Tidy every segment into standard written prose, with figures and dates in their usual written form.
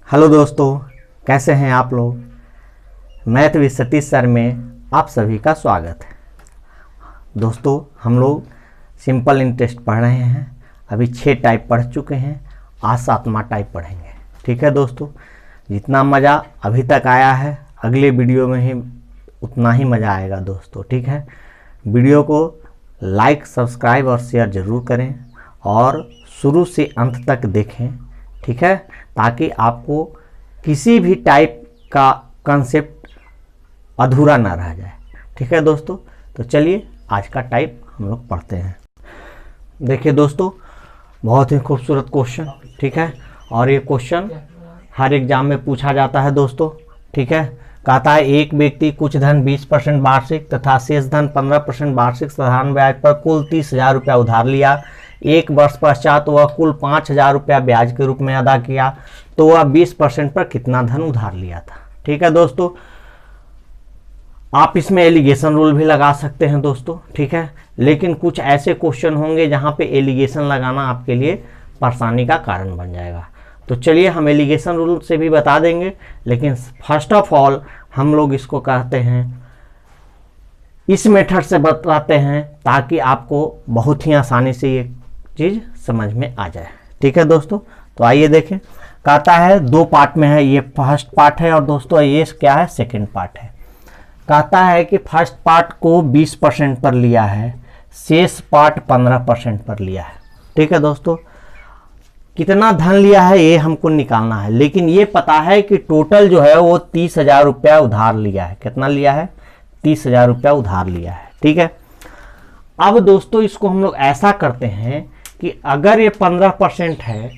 Hello दोस्तों, कैसे हैं आप लोग। मैथ विद सतीश सर में आप सभी का स्वागत है। दोस्तों, हम लोग सिंपल इंटरेस्ट पढ़ रहे हैं। अभी 6 टाइप पढ़ चुके हैं, आज 7वां टाइप पढ़ेंगे। ठीक है दोस्तों, जितना मज़ा अभी तक आया है अगले वीडियो में ही उतना ही मज़ा आएगा दोस्तों। ठीक है, वीडियो को लाइक, सब्सक्राइब और शेयर ज़रूर करें और शुरू से अंत तक देखें। ठीक है, ताकि आपको किसी भी टाइप का कंसेप्ट अधूरा ना रह जाए। ठीक है दोस्तों, तो चलिए आज का टाइप हम लोग पढ़ते हैं। देखिए दोस्तों, बहुत ही खूबसूरत क्वेश्चन। ठीक है, और ये क्वेश्चन हर एग्जाम में पूछा जाता है दोस्तों। ठीक है, कहता है एक व्यक्ति कुछ धन 20% वार्षिक तथा शेष धन 15% वार्षिक साधारण ब्याज पर कुल 30,000 रुपया उधार लिया। एक वर्ष पश्चात वह कुल 5,000 रुपया ब्याज के रूप में अदा किया, तो वह 20% पर कितना धन उधार लिया था। ठीक है दोस्तों, आप इसमें एलिगेशन रूल भी लगा सकते हैं दोस्तों। ठीक है, लेकिन कुछ ऐसे क्वेश्चन होंगे जहां पे एलिगेशन लगाना आपके लिए परेशानी का कारण बन जाएगा। तो चलिए हम एलिगेशन रूल से भी बता देंगे, लेकिन फर्स्ट ऑफ ऑल हम लोग इसको कहते हैं, इस मेथड से बताते हैं ताकि आपको बहुत ही आसानी से ये चीज़ समझ में आ जाए। ठीक है दोस्तों, तो आइए देखें। कहता है 2 पार्ट में है, ये फर्स्ट पार्ट है और दोस्तों ये क्या है, सेकंड पार्ट है। कहता है कि फर्स्ट पार्ट को 20% पर लिया है, शेष पार्ट 15% पर लिया है। ठीक है दोस्तों, कितना धन लिया है ये हमको निकालना है, लेकिन ये पता है कि टोटल जो है वो 30,000 रुपया उधार लिया है। कितना लिया है, 30,000 रुपया उधार लिया है। ठीक है, अब दोस्तों इसको हम लोग ऐसा करते हैं कि अगर ये 15% है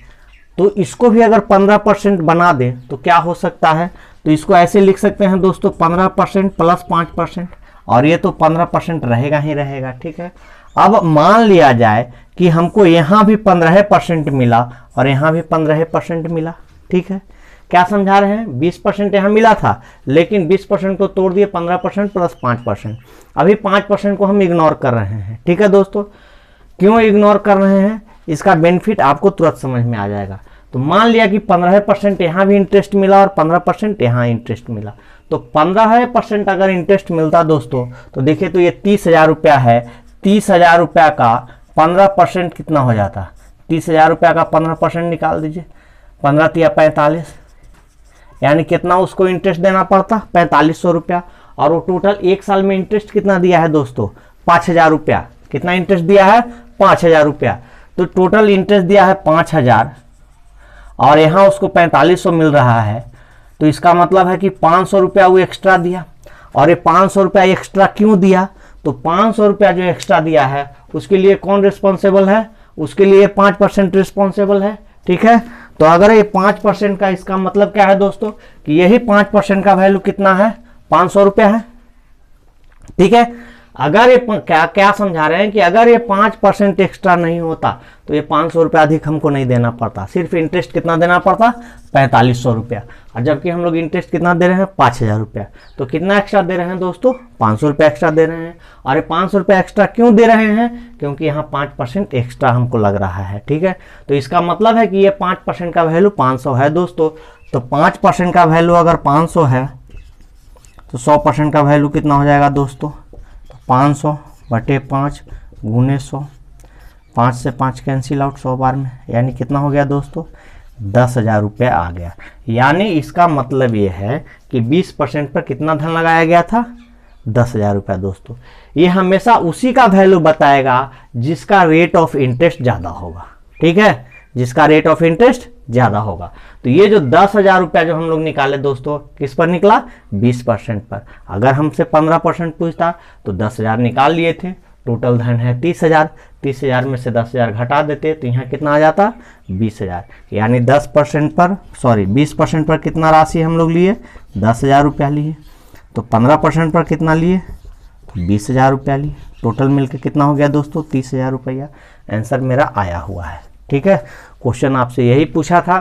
तो इसको भी अगर 15% बना दे तो क्या हो सकता है, तो इसको ऐसे लिख सकते हैं दोस्तों, 15% प्लस 5%, और ये तो 15% रहेगा ही रहेगा। ठीक है, अब मान लिया जाए कि हमको यहाँ भी 15% मिला और यहाँ भी 15% मिला। ठीक है, क्या समझा रहे हैं, 20% यहाँ मिला था, लेकिन 20% को तोड़ दिए 15% प्लस 5%। अभी 5% को हम इग्नोर कर रहे हैं। ठीक है दोस्तों, क्यों इग्नोर कर रहे हैं, इसका बेनिफिट आपको तुरंत समझ में आ जाएगा। तो मान लिया कि 15% यहाँ भी इंटरेस्ट मिला और 15% यहाँ इंटरेस्ट मिला, तो 15% अगर इंटरेस्ट मिलता दोस्तों, तो देखिए तो ये 30,000 रुपया है। 30,000 रुपया का 15% कितना हो जाता, 30,000 रुपया का 15% निकाल दीजिए, 15 तिया 45, यानी कितना उसको इंटरेस्ट देना पड़ता, 4500 रुपया। और वो टोटल 1 साल में इंटरेस्ट कितना दिया है दोस्तों, 5,000 रुपया। कितना इंटरेस्ट दिया है, 5,000 रुपया। तो टोटल इंटरेस्ट दिया है 5,000 और यहाँ उसको 4500 मिल रहा है, तो इसका मतलब है कि 500 रुपया वो एक्स्ट्रा दिया। और ये 500 रुपया एक्स्ट्रा क्यों दिया, तो 500 रुपया जो एक्स्ट्रा दिया है उसके लिए कौन रिस्पॉन्सिबल है, उसके लिए 5% रिस्पॉन्सिबल है। ठीक है, तो अगर ये 5% का, इसका मतलब क्या है दोस्तों कि यही 5% का वैल्यू कितना है, 500 रुपया है। ठीक है, अगर ये क्या समझा रहे हैं कि अगर ये 5% एक्स्ट्रा नहीं होता तो ये 500 रुपया अधिक हमको नहीं देना पड़ता, सिर्फ इंटरेस्ट कितना देना पड़ता, 4500 रुपया। और जबकि हम लोग इंटरेस्ट कितना दे रहे हैं, 5,000 रुपया। तो कितना एक्स्ट्रा दे रहे हैं दोस्तों, 500 रुपया एक्स्ट्रा दे रहे हैं। और ये 500 रुपया एक्स्ट्रा क्यों दे रहे हैं, क्योंकि यहाँ 5% एक्स्ट्रा हमको लग रहा है। ठीक है, तो इसका मतलब है कि ये 5% का वैल्यू 500 है दोस्तों। तो 5% का वैल्यू अगर 500 है तो 100% का वैल्यू कितना हो जाएगा दोस्तों, 500 बटे 5 गुने 100, 5 से 5 कैंसिल आउट 100 बार में, यानी कितना हो गया दोस्तों, 10,000 रुपया आ गया। यानी इसका मतलब ये है कि 20% पर कितना धन लगाया गया था, 10,000 रुपया दोस्तों। ये हमेशा उसी का वैल्यू बताएगा जिसका रेट ऑफ इंटरेस्ट ज़्यादा होगा। ठीक है, जिसका रेट ऑफ इंटरेस्ट ज़्यादा होगा। तो ये जो 10,000 रुपया जो हम लोग निकाले दोस्तों, किस पर निकला, 20% पर। अगर हमसे 15% पूछता तो 10,000 निकाल लिए थे। टोटल धन है 30,000, 30,000 में से 10,000 घटा देते तो यहाँ कितना आ जाता, 20,000। यानी 10% पर, सॉरी 20% पर कितना राशि हम लोग लिए, 10,000 रुपया लिए। तो 15% पर कितना लिए, तो 20,000 रुपया लिए। टोटल मिलकर कितना हो गया दोस्तों, 30,000 रुपया। आंसर मेरा आया हुआ है। ठीक है, क्वेश्चन आपसे यही पूछा था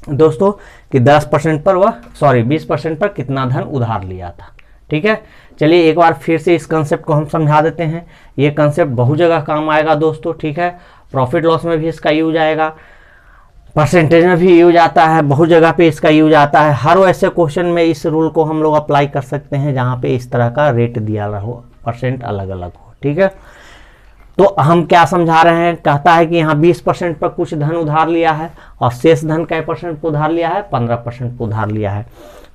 दोस्तों कि 10% पर वह, सॉरी 20% पर कितना धन उधार लिया था। ठीक है, चलिए एक बार फिर से इस कंसेप्ट को हम समझा देते हैं। ये कंसेप्ट बहुत जगह काम आएगा दोस्तों। ठीक है, प्रॉफिट लॉस में भी इसका यूज आएगा। परसेंटेज में भी यूज आता है, बहुत जगह पे इसका यूज आता है। हर ऐसे क्वेश्चन में इस रूल को हम लोग अप्लाई कर सकते हैं जहाँ पे इस तरह का रेट दिया रहो, परसेंट अलग अलग हो। ठीक है, तो हम क्या समझा रहे हैं, कहता है कि यहाँ 20% पर कुछ धन उधार लिया है और शेष धन कै परसेंट पर उधार लिया है, 15% पर उधार लिया है।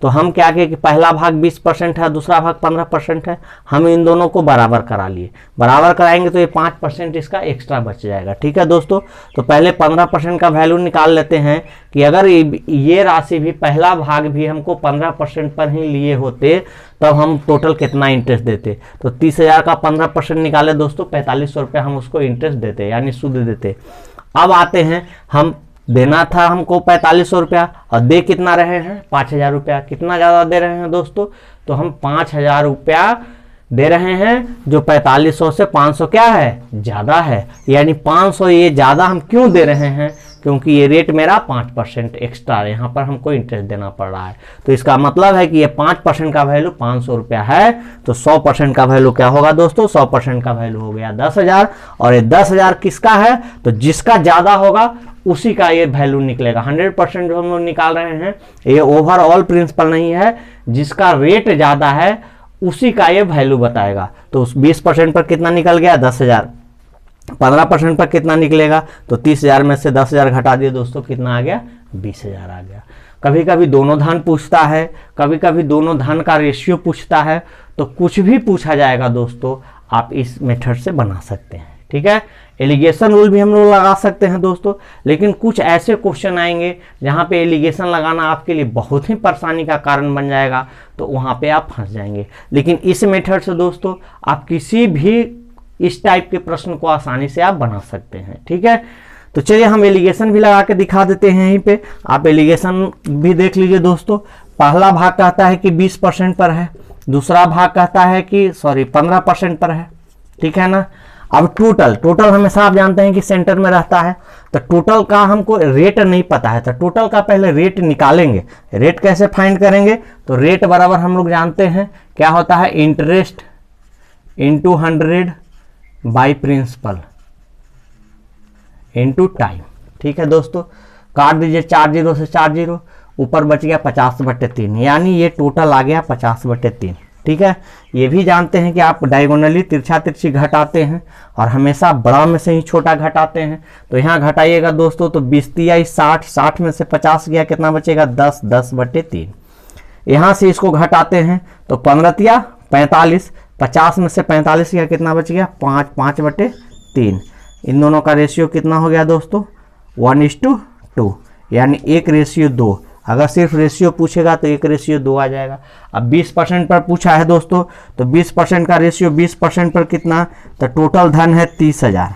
तो हम क्या किए कि पहला भाग 20% है, दूसरा भाग 15% है, हम इन दोनों को बराबर करा लिए। बराबर कराएंगे तो ये 5% इसका एक्स्ट्रा बच जाएगा। ठीक है दोस्तों, तो पहले 15% का वैल्यू निकाल लेते हैं कि अगर ये राशि भी, पहला भाग भी हमको 15% पर ही लिए होते तब हम टोटल कितना इंटरेस्ट देते। तो 30,000 का 15% निकाले दोस्तों, 4500 रुपया हम उसको इंटरेस्ट देते, यानी सूद देते। अब आते हैं, हम देना था हमको 4500 रुपया और दे कितना रहे हैं, 5000 रुपया। कितना ज़्यादा दे रहे हैं दोस्तों, तो हम 5000 रुपया दे रहे हैं, जो 4500 से 500 क्या है, ज़्यादा है। यानी 500 ये ज़्यादा हम क्यों दे रहे हैं, क्योंकि ये रेट मेरा 5% एक्स्ट्रा है, यहाँ पर हमको इंटरेस्ट देना पड़ रहा है। तो इसका मतलब है कि ये 5% का वैल्यू 500 रुपया है, तो 100% का वैल्यू क्या होगा दोस्तों, 100% का वैल्यू हो गया 10,000। और ये 10,000 किसका है, तो जिसका ज़्यादा होगा उसी का ये वैल्यू निकलेगा। 100% जो हम लोग निकाल रहे हैं, ये ओवरऑल प्रिंसिपल नहीं है, जिसका रेट ज़्यादा है उसी का ये वैल्यू बताएगा। तो उस 20% पर कितना निकल गया, 10,000। 15% पर कितना निकलेगा, तो 30,000 में से 10,000 घटा दिए दोस्तों, कितना आ गया, 20,000 आ गया। कभी कभी दोनों धन पूछता है, कभी कभी दोनों धन का रेशियो पूछता है, तो कुछ भी पूछा जाएगा दोस्तों, आप इस मेथड से बना सकते हैं। ठीक है, एलिगेशन रूल भी हम लोग लगा सकते हैं दोस्तों, लेकिन कुछ ऐसे क्वेश्चन आएंगे जहाँ पे एलिगेशन लगाना आपके लिए बहुत ही परेशानी का कारण बन जाएगा, तो वहाँ पे आप फंस जाएंगे। लेकिन इस मेथड से दोस्तों आप किसी भी इस टाइप के प्रश्न को आसानी से आप बना सकते हैं। ठीक है, तो चलिए हम एलिगेशन भी लगा के दिखा देते हैं। यहीं पे आप एलिगेशन भी देख लीजिए दोस्तों। पहला भाग कहता है कि 20% पर है, दूसरा भाग कहता है कि 15% पर है। ठीक है ना। अब टोटल हमेशा आप जानते हैं कि सेंटर में रहता है, तो टोटल का हमको रेट नहीं पता है, तो टोटल का पहले रेट निकालेंगे। रेट कैसे फाइंड करेंगे, तो रेट बराबर हम लोग जानते हैं क्या होता है, interest into 100 by principal into time. ठीक है दोस्तों, काट दीजिए 4 0 से 4 0, ऊपर बच गया 50/3, यानी ये टोटल आ गया 50/3। ठीक है, ये भी जानते हैं कि आप डायगोनली तिरछा तिरछी घटाते हैं और हमेशा बड़ा में से ही छोटा घटाते हैं। तो यहाँ घटाइएगा दोस्तों, तो 20 × 60, 60 में से 50 गया, कितना बचेगा, 10, 10/3। यहाँ से इसको घटाते हैं तो 15 × 45, 50 में से 45 गया, कितना बच गया, 5, 5/3। इन दोनों का रेशियो कितना हो गया दोस्तों, 1:2, यानी 1:2। अगर सिर्फ रेशियो पूछेगा तो 1:2 आ जाएगा। अब 20% पर पूछा है दोस्तों, तो 20% का रेशियो 20% पर कितना, तो टोटल धन है 30,000।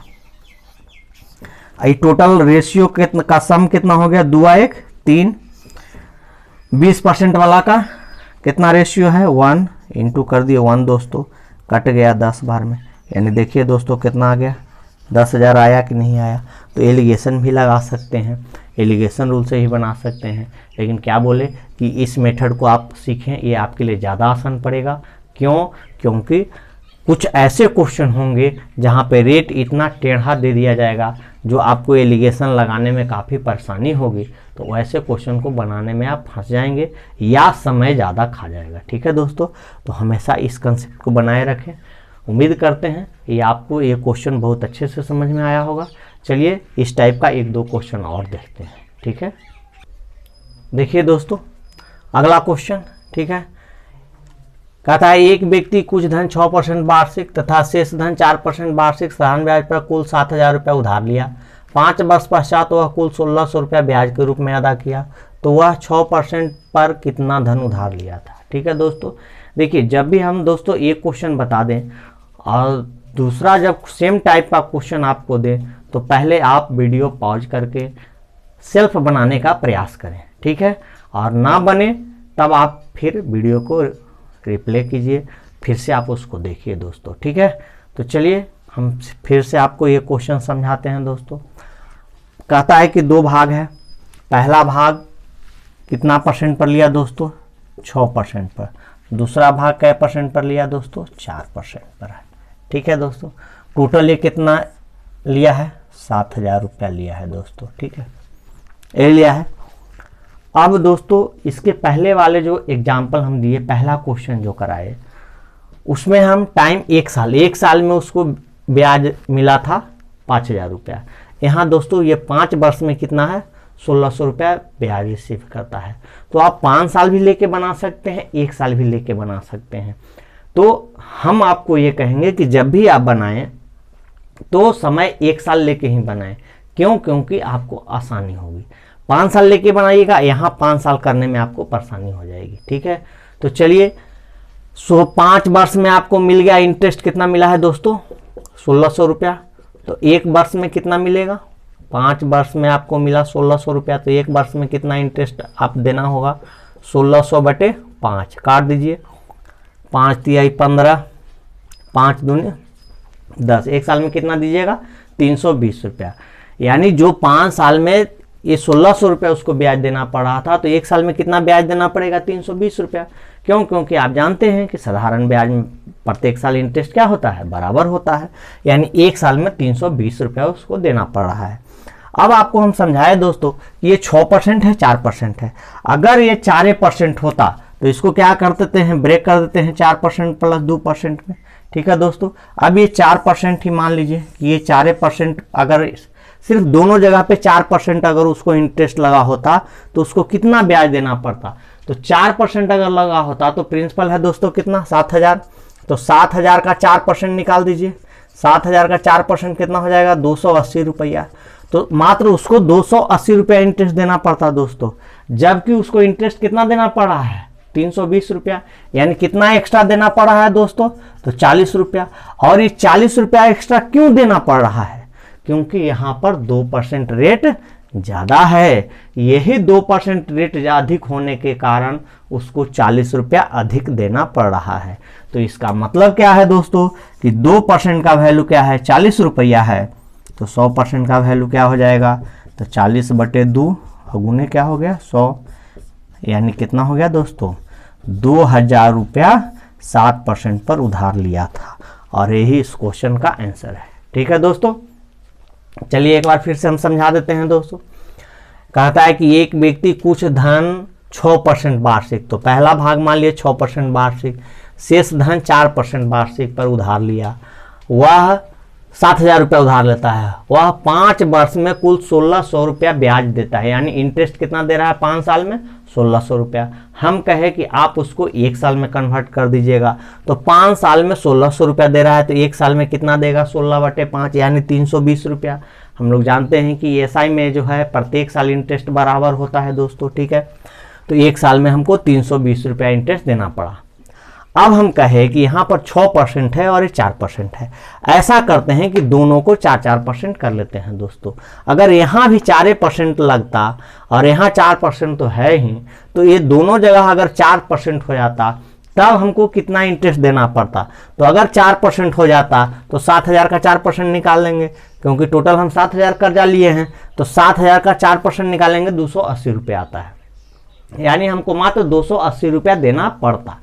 टोटल रेशियो का सम कितना हो गया, 2 1 3। 20% वाला का कितना रेशियो है, 1 इंटू कर दिए 1 दोस्तों, कट गया 10 बार में, यानी देखिए दोस्तों कितना आ गया, 10,000 आया कि नहीं आया। तो एलिगेशन भी लगा सकते हैं, एलिगेशन रूल से ही बना सकते हैं। लेकिन क्या बोले कि इस मेथड को आप सीखें, ये आपके लिए ज़्यादा आसान पड़ेगा। क्यों, क्योंकि कुछ ऐसे क्वेश्चन होंगे जहाँ पे रेट इतना टेढ़ा दे दिया जाएगा जो आपको एलिगेशन लगाने में काफ़ी परेशानी होगी, तो वैसे क्वेश्चन को बनाने में आप फंस जाएंगे या समय ज़्यादा खा जाएगा। ठीक है दोस्तों, तो हमेशा इस कंसेप्ट को बनाए रखें। उम्मीद करते हैं ये आपको ये क्वेश्चन बहुत अच्छे से समझ में आया होगा। चलिए इस टाइप का 1-2 क्वेश्चन और देखते हैं। ठीक है, देखिए दोस्तों अगला क्वेश्चन। ठीक है, कहता है एक व्यक्ति कुछ धन 6% वार्षिक तथा शेष धन 4% वार्षिक साधारण ब्याज पर कुल 7,000 रुपया उधार लिया। 5 वर्ष पश्चात वह कुल 1,600 रुपया ब्याज के रूप में अदा किया, तो वह 6% पर कितना धन उधार लिया था। ठीक है दोस्तों, देखिए जब भी हम दोस्तों एक क्वेश्चन बता दें और दूसरा जब सेम टाइप का क्वेश्चन आपको दें, तो पहले आप वीडियो पॉज करके सेल्फ बनाने का प्रयास करें। ठीक है, और ना बने तब आप फिर वीडियो को रिप्ले कीजिए, फिर से आप उसको देखिए दोस्तों। ठीक है, तो चलिए हम फिर से आपको ये क्वेश्चन समझाते हैं दोस्तों। कहता है कि 2 भाग है, पहला भाग कितना % पर लिया दोस्तों, 6% पर। दूसरा भाग कै % पर लिया दोस्तों, 4% पर है। ठीक है दोस्तों, टोटल ये कितना लिया है, 7,000 रुपया लिया है दोस्तों। ठीक है, ये लिया है। अब दोस्तों इसके पहले वाले जो एग्जाम्पल हम दिए, पहला क्वेश्चन जो कराए, उसमें हम टाइम 1 साल में उसको ब्याज मिला था 5,000 रुपया। यहाँ दोस्तों ये 5 वर्ष में कितना है, 1,600 रुपया ब्याज रिसीव करता है। तो आप 5 साल भी लेके बना सकते हैं, 1 साल भी लेके बना सकते हैं। तो हम आपको ये कहेंगे कि जब भी आप बनाएं तो समय 1 साल लेके ही बनाएं। क्यों? क्योंकि आपको आसानी होगी। 5 साल लेके बनाइएगा, यहाँ 5 साल करने में आपको परेशानी हो जाएगी। ठीक है, तो चलिए 5 वर्ष में आपको मिल गया, इंटरेस्ट कितना मिला है दोस्तों, 1,600 रुपया। तो 1 वर्ष में कितना मिलेगा, 5 वर्ष में आपको मिला 1,600 रुपया। तो 1 वर्ष में कितना इंटरेस्ट आप देना होगा, 1,600/5 काट दीजिए, 5 तिहाई 15, 5 दूनी 10। 1 साल में कितना दीजिएगा, 320 रुपया। यानी जो 5 साल में ये 1,600 रुपया उसको ब्याज देना पड़ रहा था, तो 1 साल में कितना ब्याज देना पड़ेगा, 320 रुपया। क्यों? क्योंकि आप जानते हैं कि साधारण ब्याज में प्रत्येक साल इंटरेस्ट क्या होता है, बराबर होता है। यानी 1 साल में 320 रुपया उसको देना पड़ रहा है। अब आपको हम समझाए दोस्तों कि ये 6% है, 4% है। अगर ये 4% होता तो इसको क्या कर देते हैं, ब्रेक कर देते हैं 4% प्लस 2% में। ठीक है दोस्तों, अब ये 4% ही मान लीजिए कि ये 4%, अगर सिर्फ दोनों जगह पे 4% अगर उसको इंटरेस्ट लगा होता तो उसको कितना ब्याज देना पड़ता। तो 4% अगर लगा होता तो प्रिंसिपल है दोस्तों कितना, 7,000। तो 7,000 का 4% निकाल दीजिए, 7,000 का 4% कितना हो जाएगा, 280 रुपया। तो मात्र उसको 280 रुपया इंटरेस्ट देना पड़ता दोस्तों, जबकि उसको इंटरेस्ट कितना देना पड़ रहा है, 320 रुपया। यानी कितना एक्स्ट्रा देना पड़ रहा है दोस्तों, तो 40 रुपया। और ये 40 रुपया एक्स्ट्रा क्यों देना पड़ रहा है, क्योंकि यहाँ पर 2% रेट ज़्यादा है। यही 2% रेट अधिक होने के कारण उसको 40 रुपया अधिक देना पड़ रहा है। तो इसका मतलब क्या है दोस्तों कि 2% का वैल्यू क्या है, 40 रुपया है। तो 100% का वैल्यू क्या हो जाएगा, तो 40/2 गुने क्या हो गया, 100। यानी कितना हो गया दोस्तों, 2,000 रुपया 7% पर उधार लिया था। और यही इस क्वेश्चन का आंसर है। ठीक है दोस्तों, चलिए एक बार फिर से हम समझा देते हैं दोस्तों। कहता है कि एक व्यक्ति कुछ धन 6% वार्षिक, तो पहला भाग मान लिया 6% वार्षिक, शेष धन 4% वार्षिक पर उधार लिया। वह 7,000 रुपया उधार लेता है। वह 5 वर्ष में कुल 1,600 रुपया ब्याज देता है। यानी इंटरेस्ट कितना दे रहा है 5 साल में, 1,600 रुपया। हम कहे कि आप उसको 1 साल में कन्वर्ट कर दीजिएगा। तो 5 साल में 1,600 रुपया दे रहा है, तो 1 साल में कितना देगा, 16/5 यानी 320 रुपया। हम लोग जानते हैं कि एसआई में जो है प्रत्येक साल इंटरेस्ट बराबर होता है दोस्तों। ठीक है, तो 1 साल में हमको 320 रुपया इंटरेस्ट देना पड़ा। अब हम कहें कि यहाँ पर 6% है और ये 4% है। ऐसा करते हैं कि दोनों को 4% कर लेते हैं दोस्तों। अगर यहाँ भी 4% लगता और यहाँ 4% तो है ही, तो ये दोनों जगह अगर 4% हो जाता तब हमको कितना इंटरेस्ट देना पड़ता। तो अगर 4% हो जाता तो 7,000 का 4% निकाल लेंगे, क्योंकि टोटल हम 7,000 कर्जा लिए हैं। तो 7,000 का 4% निकालेंगे, 280 रुपया आता है। यानी हमको मात्र 280 रुपया देना पड़ता।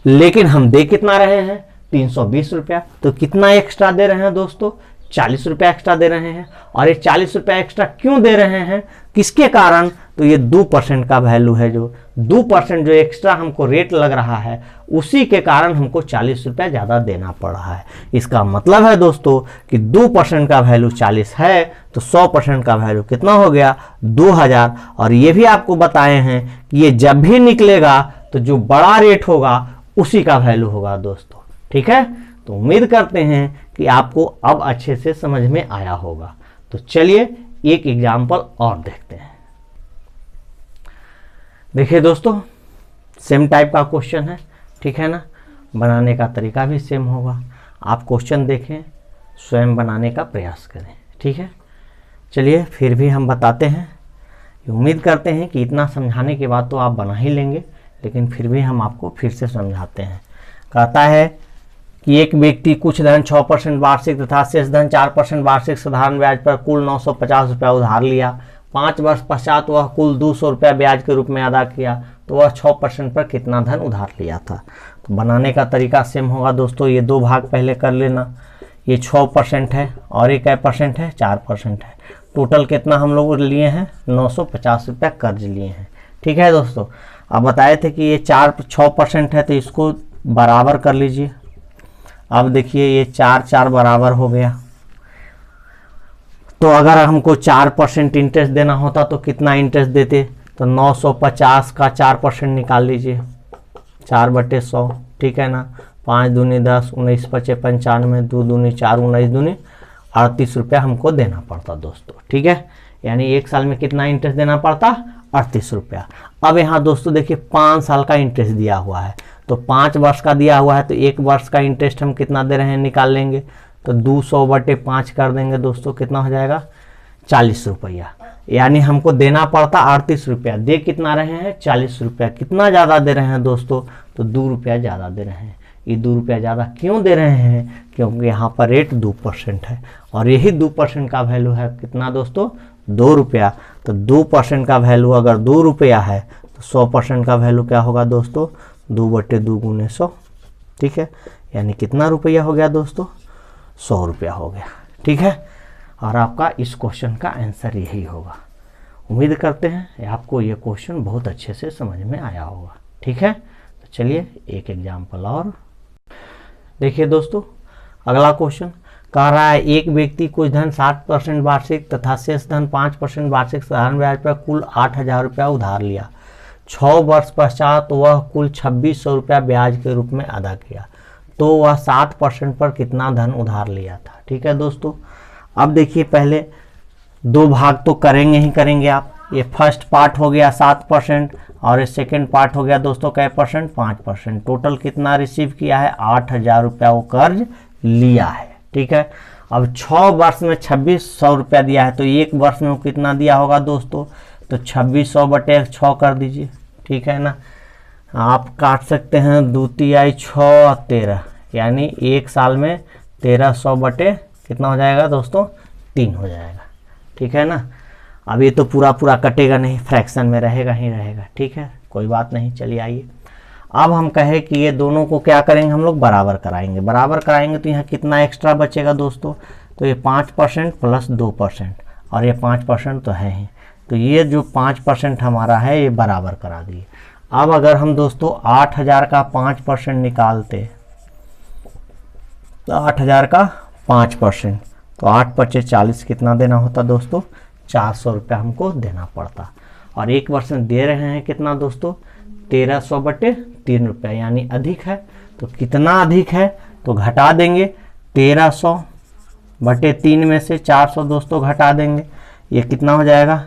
लेकिन हम दे कितना रहे हैं, 320 रुपया। तो कितना एक्स्ट्रा दे रहे हैं दोस्तों, 40 रुपया एक्स्ट्रा दे रहे हैं। और ये 40 रुपया एक्स्ट्रा क्यों दे रहे हैं, किसके कारण, तो ये 2% का वैल्यू है। जो 2% जो एक्स्ट्रा हमको रेट लग रहा है, उसी के कारण हमको 40 रुपया ज़्यादा देना पड़ रहा है। इसका मतलब है दोस्तों कि 2% का वैल्यू 40 है, तो 100% का वैल्यू कितना हो गया, 2,000। और ये भी आपको बताए हैं कि ये जब भी निकलेगा तो जो बड़ा रेट होगा उसी का वैल्यू होगा दोस्तों। ठीक है, तो उम्मीद करते हैं कि आपको अब अच्छे से समझ में आया होगा। तो चलिए एक एग्जाम्पल और देखते हैं। देखिए दोस्तों, सेम टाइप का क्वेश्चन है, ठीक है ना, बनाने का तरीका भी सेम होगा। आप क्वेश्चन देखें, स्वयं बनाने का प्रयास करें। ठीक है, चलिए फिर भी हम बताते हैं। उम्मीद करते हैं कि इतना समझाने के बाद तो आप बना ही लेंगे, लेकिन फिर भी हम आपको फिर से समझाते हैं। कहता है कि एक व्यक्ति कुछ धन 6% वार्षिक तथा शेष धन 4% वार्षिक साधारण ब्याज पर कुल 950 रुपया उधार लिया। 5 वर्ष पश्चात वह कुल 200 रुपया ब्याज के रूप में अदा किया। तो वह 6% पर कितना धन उधार लिया था। तो बनाने का तरीका सेम होगा दोस्तों। ये 2 भाग पहले कर लेना। ये 6% है और ये क्या परसेंट है, 4% है। टोटल कितना हम लोग लिए हैं, 950 रुपया कर्ज लिए हैं। ठीक है दोस्तों, अब बताए थे कि ये 6% है तो इसको बराबर कर लीजिए। अब देखिए ये 4 बराबर हो गया, तो अगर हमको 4% इंटरेस्ट देना होता तो कितना इंटरेस्ट देते, तो 950 का 4% निकाल लीजिए, 4/100। ठीक है ना, 5 दूनी 10, 19 पचे 95, 2 दूनी 4, 19 दूनी 38 रुपया हमको देना पड़ता दोस्तों। ठीक है, यानी एक साल में कितना इंटरेस्ट देना पड़ता, 38 रुपया। अब यहाँ दोस्तों देखिए 5 साल का इंटरेस्ट दिया हुआ है, तो 5 वर्ष का दिया हुआ है, तो 1 वर्ष का इंटरेस्ट हम कितना दे रहे हैं निकाल लेंगे, तो 200/5 कर देंगे दोस्तों, कितना हो जाएगा 40 रुपया। यानी हमको देना पड़ता 38 रुपया, दे कितना रहे हैं 40 रुपया। कितना ज़्यादा दे रहे हैं दोस्तों, तो 2 रुपया ज़्यादा दे रहे हैं। ये 2 रुपया ज़्यादा क्यों दे रहे हैं, क्योंकि यहाँ पर रेट 2% है, और यही 2% का वैल्यू है कितना दोस्तों, 2 रुपया। तो 2% का वैल्यू अगर 2 रुपया है तो 100% का वैल्यू क्या होगा दोस्तों, 2/2 गुने 100। ठीक है, यानी कितना रुपया हो गया दोस्तों, 100 रुपया हो गया। ठीक है, और आपका इस क्वेश्चन का आंसर यही होगा। उम्मीद करते हैं आपको ये क्वेश्चन बहुत अच्छे से समझ में आया होगा। ठीक है, तो चलिए एक एग्जाम्पल और देखिए दोस्तों। अगला क्वेश्चन कह रहा है एक व्यक्ति कुछ धन 7% वार्षिक तथा शेष धन 5% वार्षिक साधारण ब्याज पर कुल 8,000 रुपया उधार लिया। 6 वर्ष पश्चात वह कुल 2600 रुपया ब्याज के रूप में अदा किया, तो वह 7% पर कितना धन उधार लिया था। ठीक है दोस्तों, अब देखिए पहले 2 भाग तो करेंगे ही करेंगे आप। ये फर्स्ट पार्ट हो गया 7% और ये सेकेंड पार्ट हो गया दोस्तों कै परसेंट, 5%। टोटल कितना रिसीव किया है, 8,000 रुपया वो कर्ज लिया है। ठीक है, अब 6 वर्ष में 2600 रुपया दिया है, तो 1 वर्ष में वो कितना दिया होगा दोस्तों, तो 2600/6 कर दीजिए। ठीक है ना, आप काट सकते हैं 2 तिहाई 6 13, यानी 1 साल में 1300 कितना हो जाएगा दोस्तों, 3 हो जाएगा। ठीक है ना, अब ये तो पूरा कटेगा नहीं, फ्रैक्शन में रहेगा ही रहेगा। ठीक है, कोई बात नहीं। चलिए आइए, अब हम कहें कि ये दोनों को क्या करेंगे, हम लोग बराबर कराएंगे। बराबर कराएंगे तो यहाँ कितना एक्स्ट्रा बचेगा दोस्तों, तो ये 5% प्लस 2%, और ये 5% तो है ही, तो ये जो 5% हमारा है ये बराबर करा दिए। अब अगर हम दोस्तों 8,000 का 5% निकालते, तो 8,000 का 5%, तो 8×5 = 40 कितना देना होता दोस्तों, 400 रुपया हमको देना पड़ता। और 1 वर्ष में दे रहे हैं कितना दोस्तों, 1300/3 रुपया, यानी अधिक है। तो कितना अधिक है, तो घटा देंगे 1300/3 में से 400 दोस्तों घटा देंगे, ये कितना हो जाएगा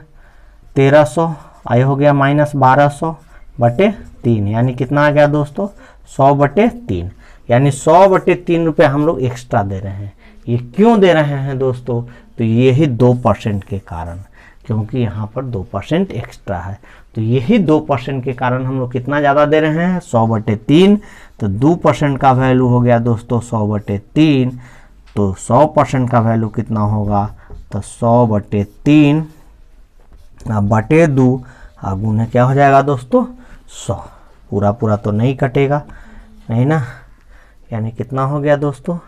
1300, आए हो गया माइनस 1200/3, यानी कितना आ गया दोस्तों 100/3, यानी 100/3 रुपये हम लोग एक्स्ट्रा दे रहे हैं। ये क्यों दे रहे हैं दोस्तों, तो यही 2% के कारण, क्योंकि यहाँ पर 2% एक्स्ट्रा है, तो यही 2% के कारण हम लोग कितना ज़्यादा दे रहे हैं, 100/3। तो 2% का वैल्यू हो गया दोस्तों 100/3, तो 100% का वैल्यू कितना होगा, तो 100/3 बटे 2 गुने क्या हो जाएगा दोस्तों 100। पूरा तो नहीं कटेगा, नहीं ना, यानी कितना हो गया दोस्तों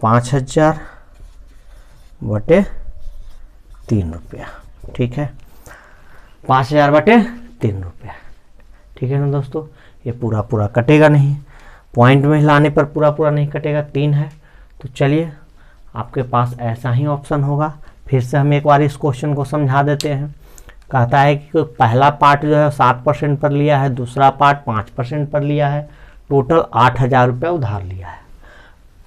5,000/3 रुपया। ठीक है, 5,000/3 रुपया। ठीक है ना दोस्तों, ये पूरा कटेगा नहीं, पॉइंट में लाने पर पूरा नहीं कटेगा, 3 है। तो चलिए आपके पास ऐसा ही ऑप्शन होगा। फिर से हम एक बार इस क्वेश्चन को समझा देते हैं। कहता है कि पहला पार्ट जो है 7% पर लिया है, दूसरा पार्ट 5% पर लिया है, टोटल 8,000 रुपया उधार लिया है।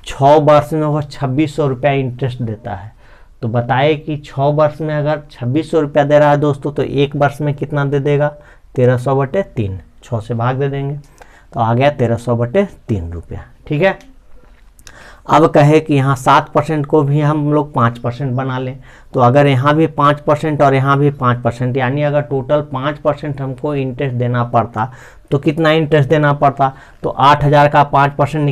6 वर्ष में वह 2600 रुपया इंटरेस्ट देता है। तो बताए कि 6 वर्ष में अगर 2600 रुपया दे रहा है दोस्तों, तो 1 वर्ष में कितना दे देगा 1300/3, 6 से भाग दे देंगे, तो आ गया 1300/3 रुपया। ठीक है, अब कहे कि यहाँ 7% को भी हम लोग 5% बना लें, तो अगर यहाँ भी 5% और यहाँ भी 5%, यानी अगर टोटल 5% हमको इंटरेस्ट देना पड़ता, तो कितना इंटरेस्ट देना पड़ता, तो 8,000 का 5%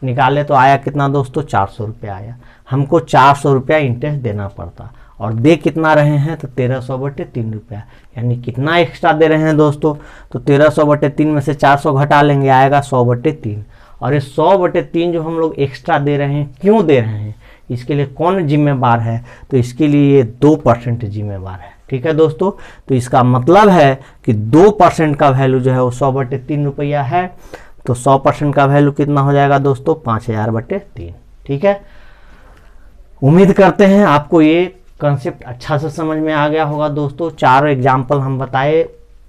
निकाले तो आया कितना दोस्तों 400 रुपया आया। हमको 400 रुपया इंटरेस्ट देना पड़ता, और दे कितना रहे हैं, तो 1300/3 रुपया, यानी कितना एक्स्ट्रा दे रहे हैं दोस्तों, तो 1300/3 में से 400 घटा लेंगे, आएगा 100/3। और ये 100/3 जो हम लोग एक्स्ट्रा दे रहे हैं, क्यों दे रहे हैं, इसके लिए कौन जिम्मेवार है, तो इसके लिए ये 2% जिम्मेवार है। ठीक है दोस्तों, तो इसका मतलब है कि 2% का वैल्यू जो है वो 100/3 रुपया है, तो 100% का वैल्यू कितना हो जाएगा दोस्तों, 5000/3। ठीक है, उम्मीद करते हैं आपको ये कंसेप्ट अच्छा से समझ में आ गया होगा दोस्तों। 4 एग्जाम्पल हम बताए।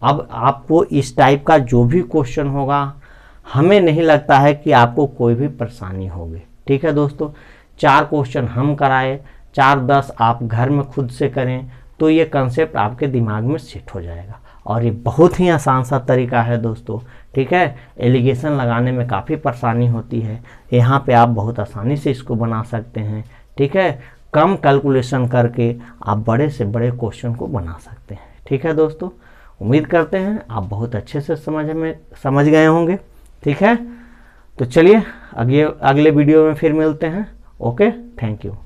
अब आपको इस टाइप का जो भी क्वेश्चन होगा, हमें नहीं लगता है कि आपको कोई भी परेशानी होगी। ठीक है दोस्तों, 4 क्वेश्चन हम कराए, 4-10 आप घर में खुद से करें तो ये कंसेप्ट आपके दिमाग में सेट हो जाएगा। और ये बहुत ही आसान सा तरीका है दोस्तों। ठीक है, एलिगेशन लगाने में काफ़ी परेशानी होती है, यहाँ पे आप बहुत आसानी से इसको बना सकते हैं। ठीक है, कम कैलकुलेशन करके आप बड़े से बड़े क्वेश्चन को बना सकते हैं। ठीक है दोस्तों, उम्मीद करते हैं आप बहुत अच्छे से समझ गए होंगे। ठीक है, तो चलिए अगले वीडियो में फिर मिलते हैं। Okay, thank you.